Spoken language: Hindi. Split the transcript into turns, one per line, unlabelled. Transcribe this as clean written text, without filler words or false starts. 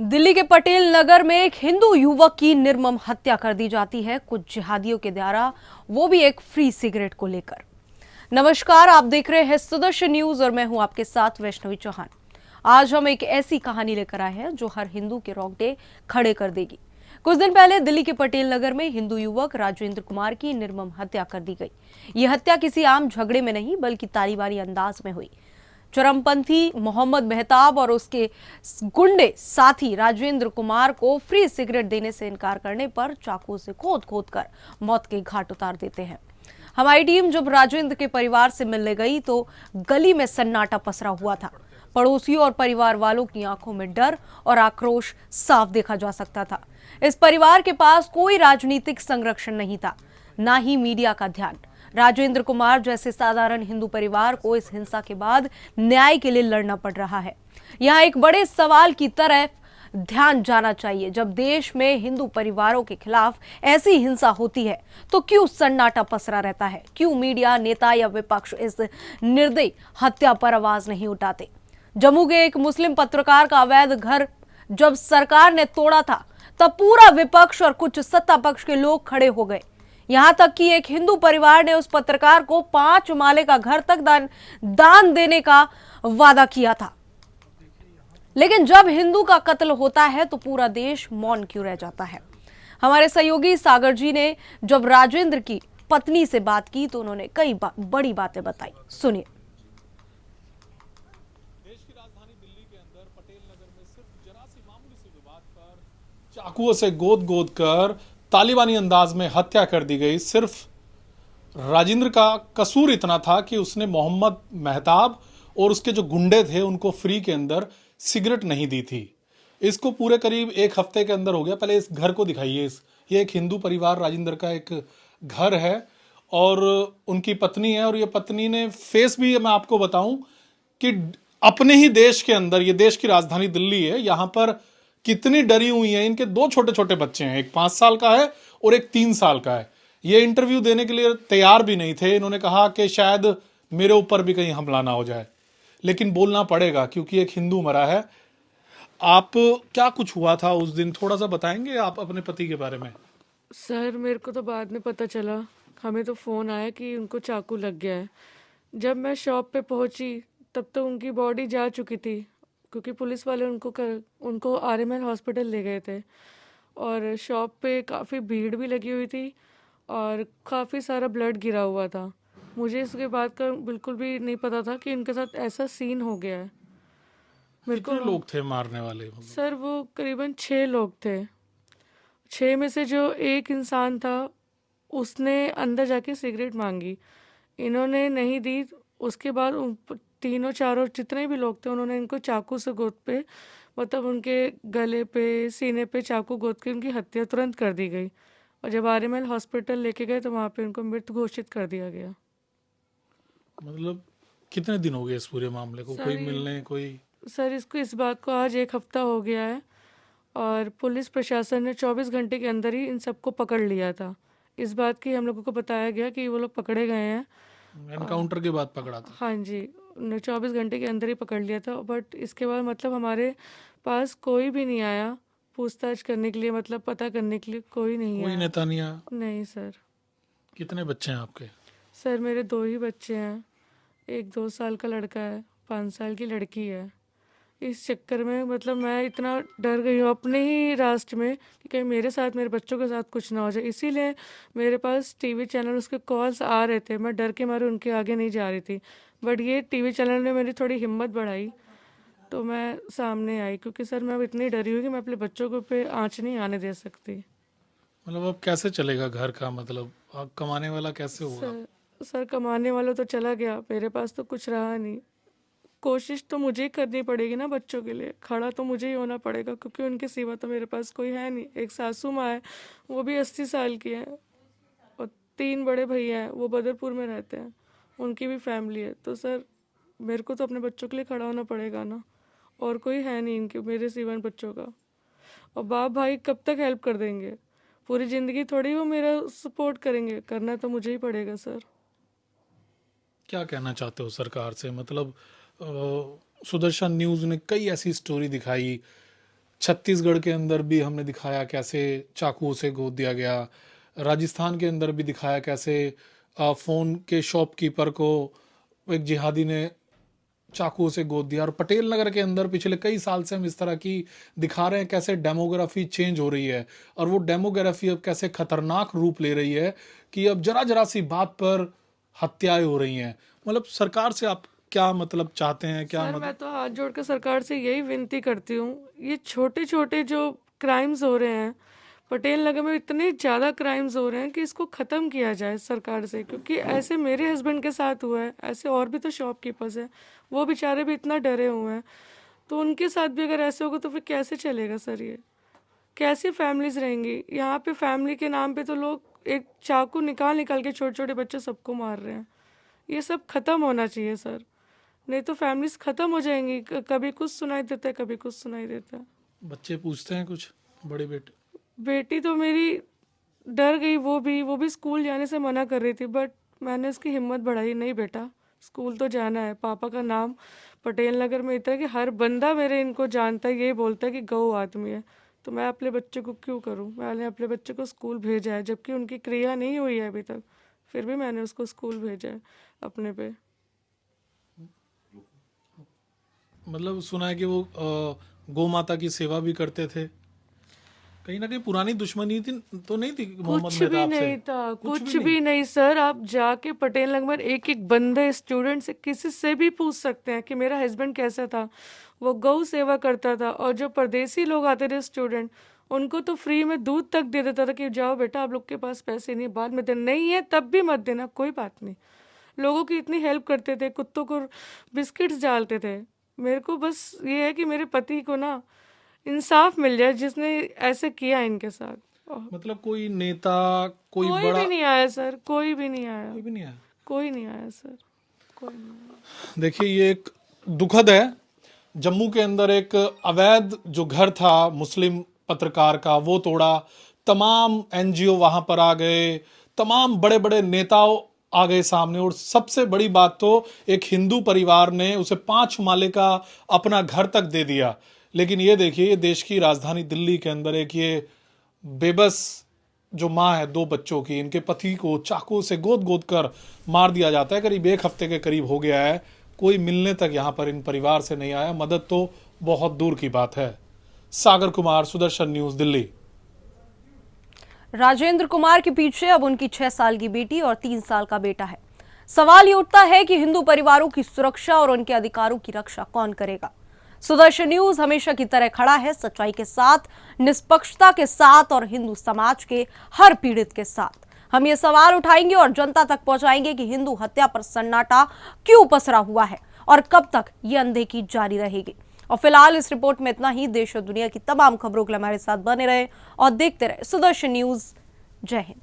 दिल्ली के पटेल नगर में एक हिंदू युवक की निर्मम हत्या कर दी जाती है कुछ जिहादियों के द्वारा, वो भी एक फ्री सिगरेट को लेकर। नमस्कार, आप देख रहे हैं सुदर्शन न्यूज और मैं हूं आपके साथ वैष्णवी चौहान। आज हम एक ऐसी कहानी लेकर आए हैं जो हर हिंदू के रोंगटे खड़े कर देगी। कुछ दिन पहले दिल्ली के पटेल नगर में हिंदू युवक राजेंद्र कुमार की निर्मम हत्या कर दी गई। यह हत्या किसी आम झगड़े में नहीं बल्कि तालिबानी अंदाज में हुई। चरमपंथी मोहम्मद मेहताब और उसके गुंडे साथी राजेंद्र कुमार को फ्री सिगरेट देने से इनकार करने पर चाकू से खोद खोद कर मौत के घाट उतार देते हैं। हमारी टीम जब राजेंद्र के परिवार से मिलने गई तो गली में सन्नाटा पसरा हुआ था। पड़ोसियों और परिवार वालों की आंखों में डर और आक्रोश साफ देखा जा सकता था। इस परिवार के पास कोई राजनीतिक संरक्षण नहीं था, ना ही मीडिया का ध्यान। राजेंद्र कुमार जैसे साधारण हिंदू परिवार को इस हिंसा के बाद न्याय के लिए लड़ना पड़ रहा है। यहाँ एक बड़े सवाल की तरफ ध्यान जाना चाहिए। जब देश में हिंदू परिवारों के खिलाफ ऐसी हिंसा होती है तो क्यों सन्नाटा पसरा रहता है? क्यों मीडिया, नेता या विपक्ष इस निर्दयी हत्या पर आवाज नहीं उठाते? जम्मू के एक मुस्लिम पत्रकार का अवैध घर जब सरकार ने तोड़ा था तब पूरा विपक्ष और कुछ सत्ता पक्ष के लोग खड़े हो गए। यहां तक कि एक हिंदू परिवार ने उस पत्रकार को 5 माले का घर तक दान देने का वादा किया था। लेकिन जब हिंदू का कत्ल होता है तो पूरा देश मौन क्यों रह जाता है? हमारे सहयोगी सागर जी ने जब राजेंद्र की पत्नी से बात की तो उन्होंने कई बड़ी बातें बताई। सुनिए।
देश की राजधानी दिल्ली के अंदर पटेल नगर में सिर्फ जरा सी मामूली सी विवाद पर चाकुओं से गोद गोद कर तालिबानी अंदाज में हत्या कर दी गई। सिर्फ राजेंद्र का कसूर इतना था कि उसने मोहम्मद मेहताब और उसके जो गुंडे थे उनको फ्री के अंदर सिगरेट नहीं दी थी। इसको पूरे करीब एक हफ्ते के अंदर हो गया। पहले इस घर को दिखाइए। ये एक हिंदू परिवार राजेंद्र का एक घर है और उनकी पत्नी है, और ये पत्नी ने फेस भी मैं आपको बताऊं कि अपने ही देश के अंदर, ये देश की राजधानी दिल्ली है, यहां पर कितनी डरी हुई है। इनके 2 छोटे छोटे बच्चे हैं, एक 5 साल का है और एक 3 साल का है। ये इंटरव्यू देने के लिए तैयार भी नहीं थे। इन्होंने कहा कि शायद मेरे ऊपर भी कहीं हमला ना हो जाए, लेकिन बोलना पड़ेगा क्योंकि एक हिंदू मरा है। आप क्या कुछ हुआ था उस दिन, थोड़ा सा बताएंगे आप अपने पति के बारे में?
सर, मेरे को तो बाद में पता चला। हमें तो फ़ोन आया कि उनको चाकू लग गया है। जब मैं शॉप पे पहुंची तब तो उनकी बॉडी जा चुकी थी, क्योंकि पुलिस वाले उनको आरएमएल हॉस्पिटल ले गए थे। और शॉप पे काफ़ी भीड़ भी लगी हुई थी और काफ़ी सारा ब्लड गिरा हुआ था। मुझे इसके बात का बिल्कुल भी नहीं पता था कि इनके साथ ऐसा सीन हो गया है। मेरे को
कितने लोग थे मारने वाले?
सर, वो करीबन 6 लोग थे। 6 में से जो एक इंसान था उसने अंदर जाके सिगरेट मांगी, इन्होंने नहीं दी। उसके बाद तीनों चारों जितने भी लोग थे उन्होंने इनको चाकू से गोद पे, मतलब उनके गले पे, सीने पे चाकू गोद के उनकी हत्या तुरंत कर दी गई। और जब आरएमएल हॉस्पिटल लेके गए तो वहाँ पे उनको मृत घोषित कर दिया गया।
मतलब कितने दिन हो गए इस पूरे मामले को? कोई
सर
मिलने, कोई?
सर इसको इस बात को आज 1 हफ्ता हो गया है और पुलिस प्रशासन ने 24 घंटे के अंदर ही इन सबको पकड़ लिया था। इस बात की हम लोगों को बताया गया कि वो लोग पकड़े गए हैं।
एनकाउंटर के बाद पकड़ा था?
हाँ जी, 24 घंटे के अंदर ही पकड़ लिया था। बट इसके बाद मतलब हमारे पास कोई भी नहीं आया पूछताछ करने के लिए, मतलब पता करने के लिए कोई नहीं
कोई
आया।
नेता नहीं आया?
नहीं सर।
कितने बच्चे हैं आपके?
सर, मेरे 2 ही बच्चे हैं। एक 2 साल का लड़का है, 5 साल की लड़की है। इस चक्कर में मतलब मैं इतना डर गई हूँ अपने ही राष्ट्र में कि कहीं मेरे साथ, मेरे बच्चों के साथ कुछ ना हो जाए। इसीलिए मेरे पास टीवी चैनल, उसके कॉल्स आ रहे थे, मैं डर के मारे उनके आगे नहीं जा रही थी। बट ये टीवी चैनल ने मेरी थोड़ी हिम्मत बढ़ाई तो मैं सामने आई, क्योंकि सर मैं अब इतनी डरी हुई कि मैं अपने बच्चों को पे आँच नहीं आने दे सकती।
मतलब अब कैसे चलेगा घर का? मतलब अब कमाने वाला कैसे होगा?
सर कमाने वाला तो चला गया, मेरे पास तो कुछ रहा नहीं। कोशिश तो मुझे ही करनी पड़ेगी ना, बच्चों के लिए खड़ा तो मुझे ही होना पड़ेगा, क्योंकि उनके सिवा तो मेरे पास कोई है नहीं। एक सासू माँ है, वो भी 80 साल की है, और 3 बड़े भैया हैं, वो बदरपुर में रहते हैं, उनकी भी फैमिली है। तो सर मेरे को तो अपने बच्चों के लिए खड़ा होना पड़ेगा ना, और कोई है नहीं इनके मेरे सिवा इन बच्चों का। और बाप भाई कब तक हेल्प कर देंगे? पूरी ज़िंदगी थोड़ी वो मेरा सपोर्ट करेंगे, करना तो मुझे ही पड़ेगा सर।
क्या कहना चाहते हो सरकार से? मतलब सुदर्शन न्यूज़ ने कई ऐसी स्टोरी दिखाई, छत्तीसगढ़ के अंदर भी हमने दिखाया कैसे चाकुओं से गोद दिया गया। राजस्थान के अंदर भी दिखाया कैसे फ़ोन के शॉपकीपर को एक जिहादी ने चाकुओं से गोद दिया। और पटेल नगर के अंदर पिछले कई साल से हम इस तरह की दिखा रहे हैं कैसे डेमोग्राफी चेंज हो रही है, और वो डेमोग्राफी अब कैसे खतरनाक रूप ले रही है कि अब जरा जरा सी बात पर हत्याएं हो रही हैं। मतलब सरकार से आप क्या मतलब चाहते हैं, क्या
सर
मतलब?
मैं तो हाथ जोड़कर सरकार से यही विनती करती हूँ, ये छोटे छोटे जो क्राइम्स हो रहे हैं पटेल नगर में, इतने ज़्यादा क्राइम्स हो रहे हैं कि इसको ख़त्म किया जाए सरकार से। क्योंकि ऐसे मेरे हस्बैंड के साथ हुआ है, ऐसे और भी तो शॉपकीपर्स हैं, वो बेचारे भी इतना डरे हुए हैं। तो उनके साथ भी अगर ऐसे होगा तो फिर कैसे चलेगा सर? ये कैसी फैमिलीज रहेंगी? यहाँ पे फैमिली के नाम पे तो लोग एक चाकू निकाल निकाल के छोटे छोटे बच्चे सबको मार रहे हैं। ये सब खत्म होना चाहिए सर, नहीं तो फैमिलीज खत्म हो जाएंगी। कभी कुछ सुनाई देता है, कभी कुछ सुनाई देता है।
बच्चे पूछते हैं कुछ? बड़ी बेटी
बेटी तो मेरी डर गई, वो भी स्कूल जाने से मना कर रही थी, बट मैंने उसकी हिम्मत बढ़ाई, नहीं बेटा स्कूल तो जाना है। पापा का नाम पटेल नगर में इतना है कि हर बंदा मेरे इनको जानता है, यही बोलता है कि गौ आदमी है। तो मैं अपने बच्चे को क्यों करूं? मैंने अपने बच्चे को स्कूल भेजा है, जबकि उनकी क्रिया नहीं हुई है अभी तक, फिर भी मैंने उसको स्कूल भेजा है अपने पे।
मतलब सुना है कि वो गौ माता की सेवा भी करते थे। कहीं ना कहीं पुरानी दुश्मनी थी तो नहीं थी मोहम्मद
कुछ भी
मेहताब से?
नहीं था, कुछ भी नहीं सर। आप जाके पटेल नगर एक एक बंदे स्टूडेंट से किसी से भी पूछ सकते हैं कि मेरा हस्बैंड कैसा था। वो गौ सेवा करता था, और जो परदेसी लोग आते थे स्टूडेंट, उनको तो फ्री में दूध तक दे देता था कि जाओ बेटा आप लोग के पास पैसे नहीं, बाद में देना नहीं है तब भी मत देना, कोई बात नहीं। लोगों की इतनी हेल्प करते थे, कुत्तों को बिस्किट्स डालते थे। मेरे को बस ये है कि मेरे पति को ना इंसाफ मिल जाए जिसने ऐसे किया इनके साथ।
मतलब कोई नेता, कोई
कोई
बड़ा?
भी नहीं आया सर, कोई भी नहीं आया,
कोई भी नहीं आया।
कोई नहीं आया सर, कोई नहीं आया।
देखिए ये एक दुखद है। जम्मू के अंदर एक अवैध जो घर था मुस्लिम पत्रकार का, वो तोड़ा। तमाम एनजीओ वहां पर आ गए, तमाम बड़े बड़े नेताओं आ गए सामने, और सबसे बड़ी बात तो एक हिंदू परिवार ने उसे 5 माले का अपना घर तक दे दिया। लेकिन ये देखिए, ये देश की राजधानी दिल्ली के अंदर एक ये बेबस जो माँ है 2 बच्चों की, इनके पति को चाकू से गोद गोद कर मार दिया जाता है। करीब 1 हफ्ते के करीब हो गया है, कोई मिलने तक यहाँ पर इन परिवार से नहीं आया। मदद तो बहुत दूर की बात है। सागर कुमार, सुदर्शन न्यूज, दिल्ली।
राजेंद्र कुमार के पीछे अब उनकी 6 साल की बेटी और 3 साल का बेटा है। सवाल ये उठता है कि हिंदू परिवारों की सुरक्षा और उनके अधिकारों की रक्षा कौन करेगा? सुदर्शन न्यूज हमेशा की तरह खड़ा है सच्चाई के साथ, निष्पक्षता के साथ और हिंदू समाज के हर पीड़ित के साथ। हम ये सवाल उठाएंगे और जनता तक पहुंचाएंगे कि हिंदू हत्या पर सन्नाटा क्यों पसरा हुआ है और कब तक ये अनदेखी जारी रहेगी। और फिलहाल इस रिपोर्ट में इतना ही। देश और दुनिया की तमाम खबरों के लिए हमारे साथ बने रहे और देखते रहे सुदर्शन न्यूज। जय हिंद।